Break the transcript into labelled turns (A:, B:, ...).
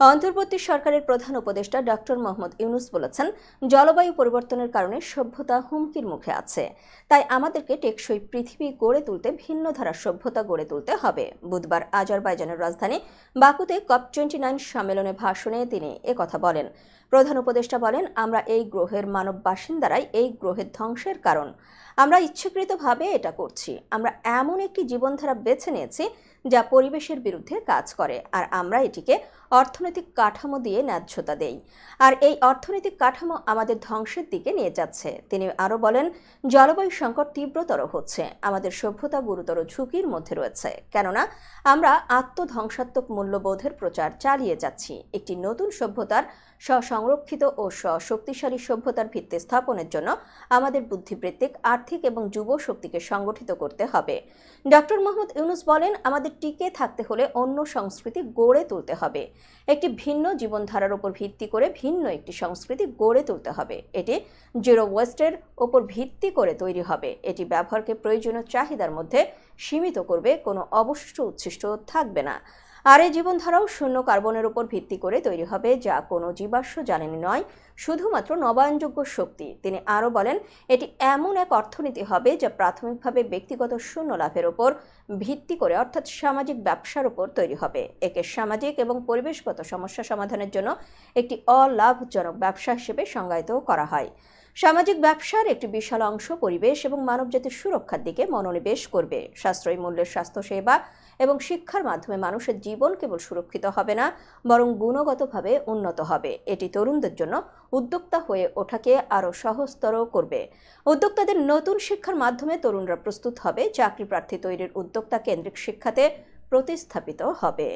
A: অন্তর্বর্তী সরকারের প্রধান উপদেষ্টা ডক্টর মোহাম্মদ ইউনূস বলেছেন, জলবায়ু পরিবর্তনের কারণে সভ্যতা হুমকির মুখে আছে। তাই আমাদেরকে টেকসই পৃথিবী গড়ে তুলতে ভিন্ন ধারার সভ্যতা গড়ে তুলতে হবে। বুধবার আজারবাইজানের রাজধানী বাকুতে COP29 সম্মেলনে ভাষণে তিনি একথা বলেন। প্রধান উপদেষ্টা বলেন, আমরা এই গ্রহের মানব বাসিন্দারাই এই গ্রহের ধ্বংসের কারণ। আমরা ইচ্ছাকৃতভাবে এটা করছি। আমরা এমন একটি জীবনধারা বেছে নিয়েছি যা পরিবেশের বিরুদ্ধে কাজ করে, আর আমরা এটিকে অর্থনৈতিক কাঠামো দিয়ে ন্যায্যতা দেই। আর এই অর্থনৈতিক কাঠামো আমাদের ধ্বংসের দিকে নিয়ে যাচ্ছে। তিনি আরও বলেন, জলবায়ু সংকট তীব্রতর হচ্ছে। আমাদের সভ্যতা গুরুতর ঝুঁকির মধ্যে রয়েছে, কেননা আমরা আত্মধ্বংসাত্মক মূল্যবোধের প্রচার চালিয়ে যাচ্ছি। একটি নতুন সভ্যতার স্বসংরক্ষিত ও শক্তিশালী সভ্যতার ভিত্তি স্থাপনের জন্য আমাদের বুদ্ধিবৃত্তিক, আর্থিক এবং যুব শক্তিকে সংগঠিত করতে হবে। ডক্টর মোহাম্মদ ইউনূস বলেন, আমাদের টিকে থাকতে হলে অন্য সংস্কৃতি গড়ে তুলতে হবে। একটি ভিন্ন জীবনধারার উপর ভিত্তি করে ভিন্ন একটি সংস্কৃতি গড়ে তুলতে হবে। এটি জিরো ওয়েস্টের উপর ভিত্তি করে তৈরি হবে। এটি ব্যবহারকে প্রয়োজনীয় চাহিদার মধ্যে সীমিত করবে, কোনো অবশিষ্ট উচ্ছিষ্ট থাকবে না। আর এই জীবনধারাও শূন্য কার্বনের উপর ভিত্তি করে তৈরি হবে, যা কোনো জীবাশ্ম জ্বালানি নয়, শুধুমাত্র নবায়নযোগ্য শক্তি। তিনি আরও বলেন, এটি এমন এক অর্থনীতি হবে যা প্রাথমিকভাবে ব্যক্তিগত শূন্য লাভের উপর ভিত্তি করে, অর্থাৎ সামাজিক ব্যবসার উপর তৈরি হবে। একে সামাজিক এবং পরিবেশগত সমস্যা সমাধানের জন্য একটি অলাভজনক ব্যবসা হিসেবে সংজ্ঞায়িত করা হয়। সামাজিক ব্যবসার একটি বিশাল অংশ পরিবেশ এবং মানবজাতির সুরক্ষার দিকে মনোনিবেশ করবে। সাশ্রয়ী মূল্যের স্বাস্থ্যসেবা এবং শিক্ষার মাধ্যমে মানুষের জীবন কেবল সুরক্ষিত হবে না, বরং গুণগতভাবে উন্নত হবে। এটি তরুণদের জন্য উদ্যোক্তা হয়ে ওঠাকে আরও সহজতর করবে। উদ্যোক্তাদের নতুন শিক্ষার মাধ্যমে তরুণরা প্রস্তুত হবে চাকরি প্রার্থী তৈরির উদ্যোক্তা কেন্দ্রিক শিক্ষাতে প্রতিস্থাপিত হবে।